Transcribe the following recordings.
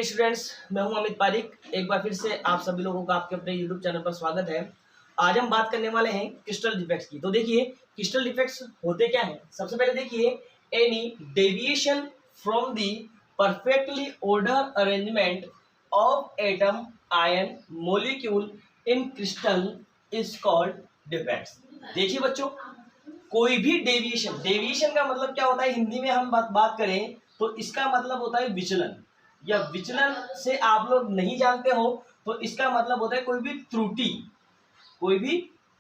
Dear students, मैं हूं अमित पारिक। एक बार फिर से आप सभी लोगों का आपके अपने यूट्यूब चैनल पर स्वागत है। आज हम बात करने वाले हैं क्रिस्टल डिफेक्ट्स की। तो देखिए क्रिस्टल डिफेक्ट्स होते क्या हैं। सबसे पहले देखिए, any deviation from the perfectly order arrangement of atom ion molecule in crystal is called defects. देखिए बच्चों, कोई भी डेविएशन का मतलब क्या होता है, हिंदी में हम बात करें तो इसका मतलब होता है विचलन, या विचलन से आप लोग नहीं जानते हो तो इसका मतलब होता है कोई भी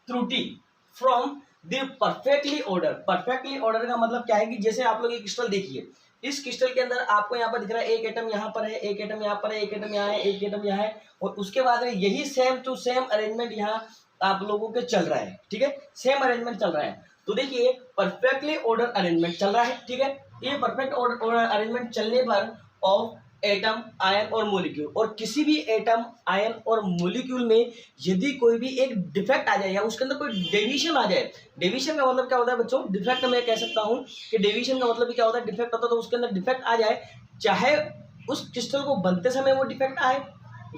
त्रुटि फ्रॉम द परफेक्टली ऑर्डर का मतलब क्या है कि जैसे आप लोग एक क्रिस्टल देखिए, इस क्रिस्टल के अंदर आपको यहाँ पर दिख रहा है एक एटम यहाँ पर है, एक एटम यहाँ पर है, एक एटम यहाँ है, एक एटम यहाँ है, और उसके बाद में यही सेम टू सेम अरेंजमेंट यहाँ आप लोगों के चल रहा है। ठीक है, सेम अरेंजमेंट चल रहा है। तो देखिए परफेक्टली ऑर्डर अरेंजमेंट चल रहा है। ठीक है, ये परफेक्ट ऑर्डर अरेंजमेंट चलने पर ऑफ एटम आयन और मॉलिक्यूल, और किसी भी एटम आयन और मॉलिक्यूल में यदि कोई भी एक डिफेक्ट आ जाए या उसके अंदर कोई डेविएशन आ जाए। डेविएशन का मतलब क्या होता है बच्चों, डिफेक्ट मैं कह सकता हूं कि डेविएशन का मतलब क्या होता है, डिफेक्ट होता है तो उसके अंदर डिफेक्ट आ जाए, चाहे उस क्रिस्टल को बनते समय वो डिफेक्ट आए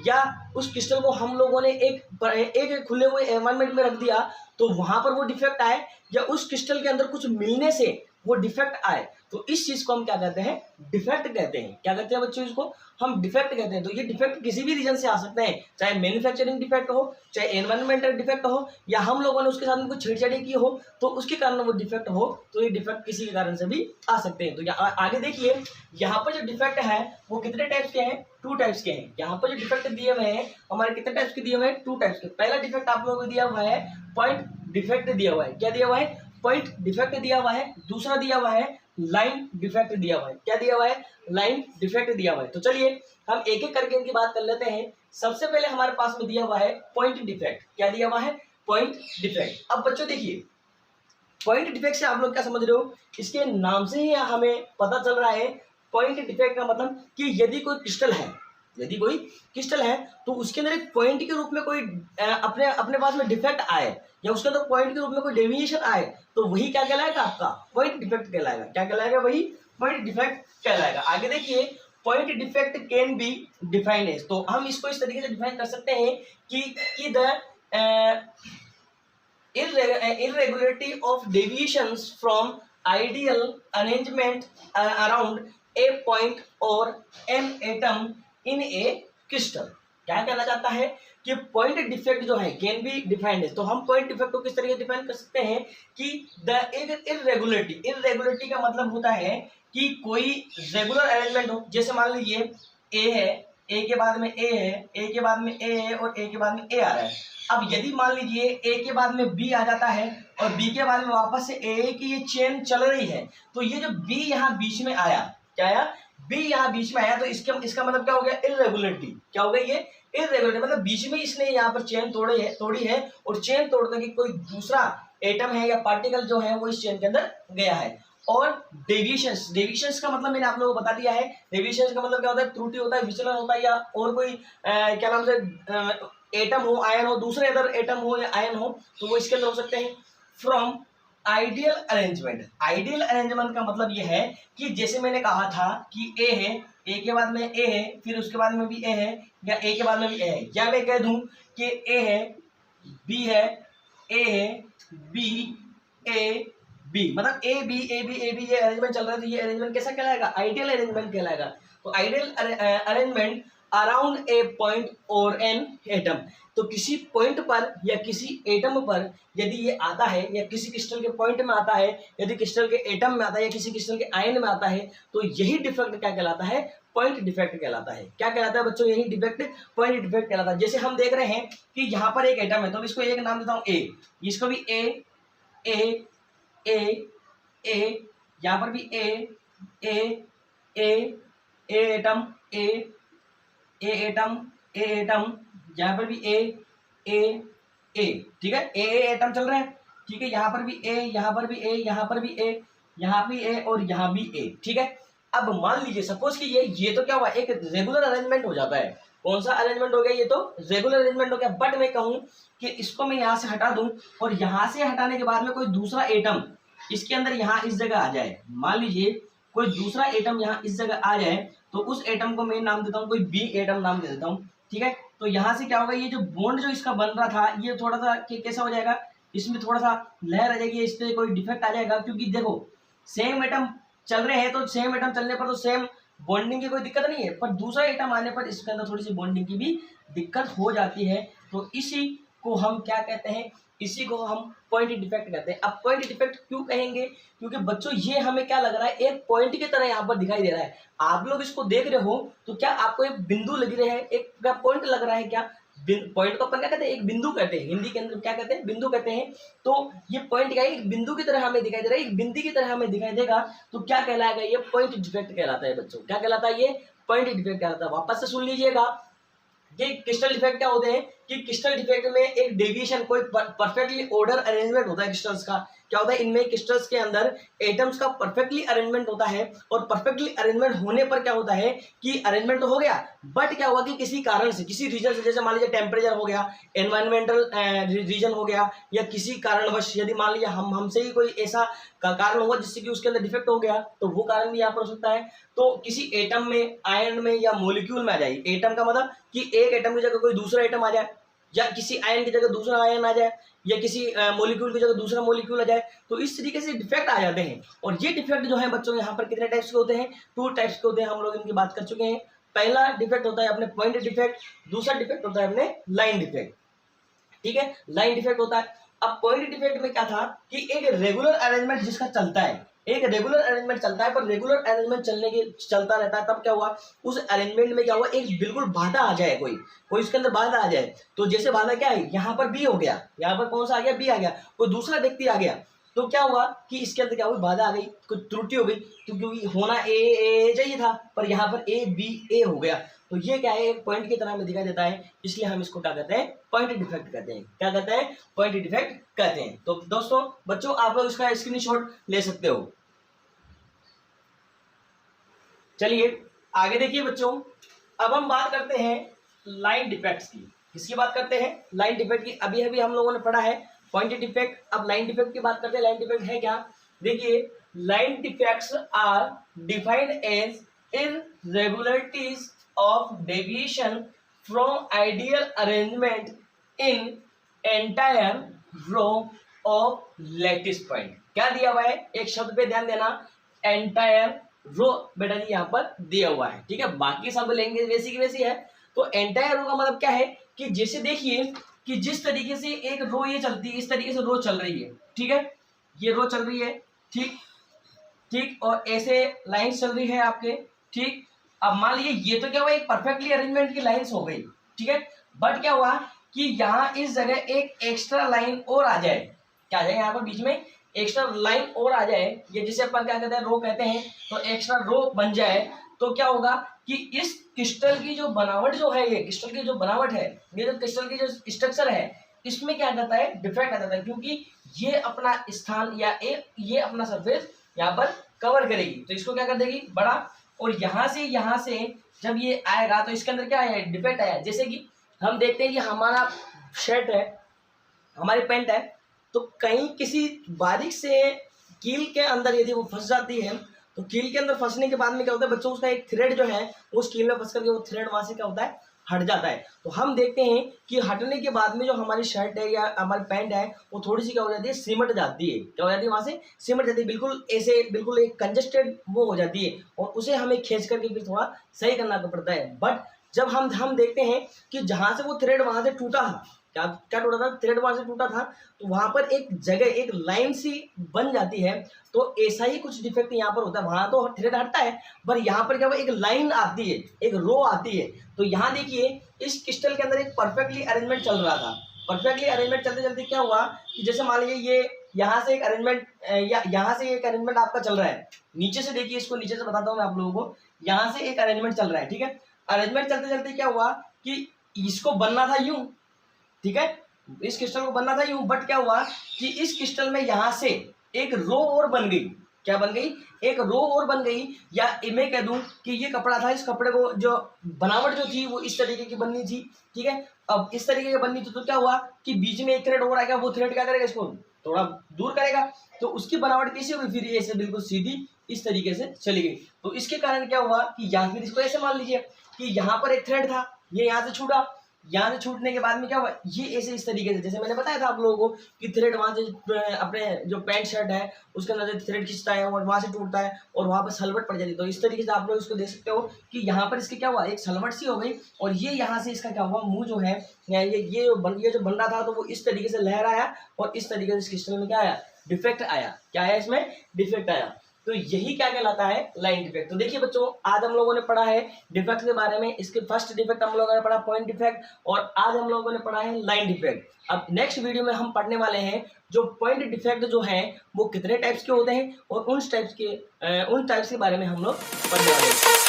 या उस क्रिस्टल को हम लोगों ने एक खुले हुए एनवायरनमेंट में रख दिया तो वहां पर वो डिफेक्ट आए, या उस क्रिस्टल के अंदर कुछ मिलने से वो डिफेक्ट आए, तो इस चीज को हम क्या कहते हैं, डिफेक्ट कहते हैं। क्या कहते हैं बच्चों, इसको हम डिफेक्ट कहते हैं। तो ये डिफेक्ट किसी भी रीजन से आ सकते हैं, चाहे मैन्युफैक्चरिंग डिफेक्ट हो, चाहे एनवायरमेंटल डिफेक्ट हो, या हम लोगों ने उसके साथ में कुछ छेड़छाड़ी की हो तो उसके कारण वो डिफेक्ट हो, तो ये डिफेक्ट किसी के कारण से भी आ सकते हैं। तो आगे देखिए, यहाँ पर जो डिफेक्ट है वो कितने टाइप्स के हैं, 2 टाइप्स के हैं। यहाँ पर जो डिफेक्ट दिए हुए हैं हमारे कितने टाइप्स के दिए हुए हैं, 2 टाइप्स के। पहला डिफेक्ट आप लोगों को दिया हुआ है पॉइंट डिफेक्ट दिया हुआ है। क्या दिया हुआ है, पॉइंट डिफेक्ट दिया हुआ है। दूसरा दिया हुआ है लाइन डिफेक्ट दिया हुआ है। क्या दिया हुआ है, लाइन डिफेक्ट दिया हुआ है। तो चलिए हम एक एक करके इनकी बात कर लेते हैं। सबसे पहले हमारे पास में दिया हुआ है पॉइंट डिफेक्ट। क्या दिया हुआ है, पॉइंट डिफेक्ट। अब बच्चों देखिए, पॉइंट डिफेक्ट से आप लोग क्या समझ रहे हो, इसके नाम से ही हमें पता चल रहा है पॉइंट डिफेक्ट का मतलब कि यदि कोई क्रिस्टल है तो उसके अंदर एक पॉइंट के रूप में कोई अपने अपने पास में डिफेक्ट आए, या उसके अंदर पॉइंट के रूप में कोई डेविएशन आए, तो वही क्या कहलाएगा, आपका पॉइंट डिफेक्ट कहलाएगा। क्या कहलाएगा, वही पॉइंट डिफेक्ट कहलाएगा। आगे देखिए, point defect can be defined as, तो हम इसको इस तरीके से डिफाइन कर सकते हैं कि the irregularity of deviations from ideal arrangement around a point or an atom in a crystal। क्या कहना चाहता है कि पॉइंट डिफेक्ट जो है कैन बी डिफाइंड है। तो हम पॉइंट डिफेक्ट को किस तरीके से डिफाइन कर सकते हैं कि द इरेगुलरिटी का मतलब होता है कि कोई रेगुलर अरेंजमेंट हो। जैसे मान लीजिए ए है, ए के बाद में ए है, ए के बाद में ए है, और ए के बाद में ए आ रहा है। अब यदि मान लीजिए ए के बाद में बी आ जाता है और बी के बाद में वापस से ए की ये चेन चल रही है, तो ये जो बी यहाँ बीच में आया, क्या आया, बी यहाँ बीच में आया, तो इसका मतलब क्या हो गया, इरेगुलरिटी। क्या हो गया, ये इरेगुलरिटी, मतलब बीच में इसने यहाँ पर चेन तोड़ी है और चेन तोड़ करके कोई दूसरा एटम है या पार्टिकल जो है वो इस चेन के अंदर गया है। और डेविएशंस का मतलब मैंने आप लोगों को बता दिया है। डेविएशंस का मतलब क्या होता है, त्रुटि होता है, विचलन होता है, या और कोई क्या नाम से एटम हो, आयन हो, दूसरे अदर एटम हो या आयन हो, तो वो इसके अंदर हो सकते हैं। फ्रॉम आइडियल अरेंजमेंट का मतलब ये है कि जैसे मैंने कहा था कि ए है, ए के बाद में ए है, फिर उसके बाद में भी ए है, या ए के बाद में भी ए है, या मैं कह दूं कि ए है, बी है, ए है, बी, ए, बी, मतलब ए बी ये अरेंजमेंट चल रहा है। तो ये अरेंजमेंट कैसा कहलाएगा, आइडियल अरेंजमेंट कहलाएगा। तो ideal arrangement around a point और एन एटम, तो किसी पॉइंट पर या किसी एटम पर यदि ये आता है, या किसी क्रिस्टल के पॉइंट में आता है, यदि क्रिस्टल के एटम में आता है, या किसी क्रिस्टल के आयन में आता है, तो यही डिफेक्ट क्या कहलाता है, पॉइंट डिफेक्ट कहलाता है। क्या कहलाता है बच्चों, यही डिफेक्ट पॉइंट डिफेक्ट कहलाता है। जैसे हम देख रहे हैं कि यहाँ पर एक एटम है, तो इसको एक नाम देता हूँ ए, इसको भी ए ए ए ए, यहाँ पर भी A A A A atom A atom A atom, यहाँ पर भी ए ए, ठीक है, ए एटम चल रहा है, ठीक है, यहाँ पर भी ए, यहाँ पर भी ए, यहाँ पर भी ए, यहाँ भी ए, और यहाँ भी ए, ठीक है। अब मान लीजिए सपोज कि ये तो क्या हुआ, एक रेगुलर अरेंजमेंट हो जाता है। कौन सा अरेंजमेंट हो गया, ये तो रेगुलर अरेंजमेंट हो गया। बट मैं कहूँ कि इसको मैं यहाँ से हटा दूं, और यहाँ से हटाने के बाद में कोई दूसरा एटम इसके अंदर यहाँ इस जगह आ जाए। मान लीजिए कोई दूसरा एटम यहाँ इस जगह आ जाए तो उस एटम को मैं नाम देता हूँ, कोई बी एटम नाम दे देता हूँ, ठीक है। तो यहाँ से क्या होगा, ये जो बॉन्ड जो इसका बन रहा था ये थोड़ा सा कैसा हो जाएगा, इसमें थोड़ा सा लहर आ जाएगी, इस पर कोई डिफेक्ट आ जाएगा, क्योंकि देखो सेम एटम चल रहे हैं तो सेम एटम चलने पर तो सेम बॉन्डिंग की कोई दिक्कत नहीं है, पर दूसरा एटम आने पर इसके अंदर थोड़ी सी बॉन्डिंग की भी दिक्कत हो जाती है। तो इसी को हम क्या कहते हैं, इसी को हम पॉइंट डिफेक्ट कहते हैं। अब पॉइंट डिफेक्ट क्यों कहेंगे, क्योंकि बच्चों ये हमें क्या लग रहा है, एक पॉइंट की तरह यहाँ पर दिखाई दे रहा है। आप लोग इसको देख रहे हो तो क्या आपको एक बिंदु लग रहा है, एक क्या पॉइंट लग रहा है क्या? पॉइंट को अपन क्या कहते हैं, एक बिंदु कहते हैं, हिंदी के अंदर क्या कहते हैं, बिंदु कहते हैं। तो ये पॉइंट क्या है, एक बिंदु की तरह हमें दिखाई दे रहा है, एक बिंदु की तरह हमें दिखाई देगा, तो क्या कहलाएगा, ये पॉइंट डिफेक्ट कहलाता है बच्चों। क्या कहलाता है, ये पॉइंट डिफेक्ट कहलाता है। वापस से सुन लीजिएगा कि क्रिस्टल डिफेक्ट क्या होते हैं, कि क्रिस्टल डिफेक्ट में एक डेविएशन, कोई परफेक्टली ऑर्डर अरेंजमेंट होता है क्रिस्टल्स का। क्या होता है, इनमें क्रिस्टल्स के अंदर एटम्स का परफेक्टली अरेंजमेंट होता है, और परफेक्टली अरेंजमेंट होने पर क्या होता है कि अरेंजमेंट तो हो गया, बट क्या हुआ कि किसी कारण से, किसी रीजन से, जैसे मान लीजिए टेम्परेचर हो गया, एनवायरमेंटल रीजन हो गया, या किसी कारणवश यदि मान लीजिए हमसे ही कोई ऐसा कारण हुआ जिससे कि उसके अंदर डिफेक्ट हो गया, तो वो कारण भी यहाँ पर हो सकता है। तो किसी एटम में, आयन में या मॉलिक्यूल में आ जाए, एटम का मतलब कि एक एटम की जगह कोई दूसरा एटम आ जाए, या किसी आयन की जगह दूसरा आयन आ जाए, या किसी मॉलिक्यूल की जगह दूसरा मॉलिक्यूल आ जाए, तो इस तरीके से डिफेक्ट आ जाते हैं। और ये डिफेक्ट जो है बच्चों यहाँ पर कितने टाइप्स के होते हैं, 2 टाइप्स के होते हैं, हम लोग इनकी बात कर चुके हैं। पहला डिफेक्ट होता है अपने पॉइंट डिफेक्ट, दूसरा डिफेक्ट होता है अपने लाइन डिफेक्ट, ठीक है, लाइन डिफेक्ट होता है। अब पॉइंट डिफेक्ट में क्या था कि एक रेगुलर अरेंजमेंट जिसका चलता है, एक रेगुलर अरेंजमेंट चलता है, पर रेगुलर अरेंजमेंट चलता रहता है, तब क्या हुआ, उस अरेंजमेंट में क्या हुआ, एक बिल्कुल बाधा आ जाए, कोई उसके अंदर बाधा आ जाए। तो जैसे बाधा क्या है, यहाँ पर बी हो गया, यहाँ पर कौन सा आ गया, बी आ गया, कोई दूसरा व्यक्ति आ गया, तो क्या हुआ कि इसके अंदर क्या हुई, बाधा आ गई, कुछ त्रुटि हो गई, तो क्योंकि होना ए चाहिए था, पर यहाँ पर ए बी ए हो गया, तो ये क्या है, एक पॉइंट की तरह हमें दिखाई देता है, इसलिए हम इसको क्या कहते हैं, पॉइंट डिफेक्ट कहते हैं। क्या कहते हैं, पॉइंट डिफेक्ट कहते हैं। तो दोस्तों बच्चों आप लोग इसका स्क्रीनशॉट ले सकते हो। चलिए आगे देखिए बच्चों, अब हम बात करते हैं लाइन डिफेक्ट्स की। किसकी बात करते हैं, लाइन डिफेक्ट की। अभी अभी हम लोगों ने पढ़ा है पॉइंट डिफेक्ट, अब लाइन डिफेक्ट की बात करते हैं। लाइन डिफेक्ट है क्या, देखिए, line defects are defined as irregularities of deviation from ideal arrangement in entire row of lattice point. क्या दिया हुआ है, एक शब्द पे ध्यान देना, एंटायर रो बेटा जी यहाँ पर दिया हुआ है, ठीक है, बाकी सब लैंग्वेज वैसी की वैसी है। तो एंटायर रो का मतलब क्या है कि जैसे देखिए कि जिस तरीके से एक रो ये चलती है, इस तरीके से रो चल रही है, ठीक है, ये रो चल रही है, ठीक ठीक, और ऐसे लाइंस चल रही है आपके, ठीक। अब मान लीजिए ये तो क्या हुआ, एक परफेक्टली अरेंजमेंट की लाइंस हो गई, ठीक है, बट क्या हुआ कि यहाँ इस जगह एक एक्स्ट्रा लाइन और आ जाए, क्या आ जाए यहाँ पर बीच में एक्स्ट्रा लाइन और आ जाए, ये जिसे अपन क्या कहते हैं, रो कहते हैं, तो एक्स्ट्रा रो बन जाए, तो क्या होगा कि इस क्रिस्टल की जो बनावट जो है, ये क्रिस्टल की जो बनावट है, ये जो क्रिस्टल की जो स्ट्रक्चर है, इसमें क्या आ जाता है, डिफेक्ट आ जाता है, क्योंकि ये अपना स्थान या ये अपना सरफेस यहाँ पर कवर करेगी, तो इसको क्या कर देगी, बड़ा, और यहाँ से जब ये आएगा तो इसके अंदर क्या आया, डिफेक्ट आया। जैसे कि हम देखते हैं कि हमारा शर्ट है, हमारी पैंट है, तो कहीं किसी बारीक से कील के अंदर यदि वो फंस जाती है, तो कील के अंदर फंसने के बाद में क्या होता है बच्चों, उसका एक थ्रेड जो है उस कील में फंस करके वो थ्रेड वहां से क्या होता है, हट जाता है। तो हम देखते हैं कि हटने के बाद में जो हमारी शर्ट है या हमारी पैंट है वो थोड़ी सी क्या हो जाती है, सिमट जाती है, क्या हो जाती है, वहां से सिमट जाती है, बिल्कुल ऐसे, बिल्कुल एक कंजेस्टेड वो हो जाती है, और उसे हमें खींच करके फिर थोड़ा सही करना पड़ता है। बट जब हम देखते हैं कि जहां से वो थ्रेड वहां से टूटा था, क्या क्या टूटा था, थ्रेड वहां से टूटा था, तो वहां पर एक जगह, एक लाइन सी बन जाती है। तो ऐसा ही कुछ डिफेक्ट यहाँ पर होता है, वहां तो थ्रेड हटता है, पर यहाँ पर क्या हुआ, एक लाइन आती है, एक रो आती है। तो यहाँ देखिए इस क्रिस्टल के अंदर एक परफेक्टली अरेंजमेंट चल रहा था, परफेक्टली अरेंजमेंट चलते चलते क्या हुआ कि जैसे मान लीजिए ये यहाँ से एक अरेंजमेंट, या यहाँ से एक अरेंजमेंट आपका चल रहा है, नीचे से देखिए, इसको नीचे से बताता हूँ मैं आप लोगों को, यहाँ से एक अरेंजमेंट चल रहा है, ठीक है, अरेंजमेंट चलते चलते क्या हुआ कि इसको बनना था यूं, ठीक है, इस क्रिस्टल को बनना था यूं, बट क्या हुआ कि इस क्रिस्टल में यहाँ से एक रो और बन गई, क्या बन गई, एक रो और बन गई, या मैं कह दूं कि ये कपड़ा था, इस कपड़े को जो बनावट जो थी वो इस तरीके की बननी थी, ठीक है, अब इस तरीके की बननी थी, तो क्या हुआ कि बीच में एक थ्रेड और आएगा, वो थ्रेड क्या करेगा, इसको थोड़ा दूर करेगा, तो उसकी बनावट कैसी होगी, फिर ऐसे बिल्कुल सीधी इस तरीके से चली गई। तो इसके कारण क्या हुआ कि या फिर इसको ऐसे मान लीजिए कि यहाँ पर एक थ्रेड था, ये यहाँ से छूटा, यहाँ से छूटने के बाद में क्या हुआ, ये ऐसे इस तरीके से, जैसे मैंने बताया था आप लोगों को कि थ्रेड वहां से अपने जो पैंट शर्ट है उसके अंदर से थ्रेड खींचता है और वहां से टूटता है और वहां पर सलवट पड़ जाती है। तो इस तरीके से आप लोग इसको देख सकते हो कि यहाँ पर इसके क्या हुआ, एक सलवट सी हो गई और ये यहाँ से इसका क्या हुआ, मुंह जो है ये जो बन रहा था तो वो इस तरीके से लहर आया और इस तरीके से इस क्रिस्टल में क्या आया, डिफेक्ट आया। क्या आया, इसमें डिफेक्ट आया। तो यही क्या कहलाता है, लाइन डिफेक्ट। तो देखिए बच्चों, आज हम लोगों ने पढ़ा है डिफेक्ट के बारे में। इसके फर्स्ट डिफेक्ट हम लोगों ने पढ़ा पॉइंट डिफेक्ट और आज हम लोगों ने पढ़ा है लाइन डिफेक्ट। अब नेक्स्ट वीडियो में हम पढ़ने वाले हैं जो पॉइंट डिफेक्ट जो है वो कितने टाइप्स के होते हैं और उन टाइप्स के बारे में हम लोग पढ़ने वाले हैं।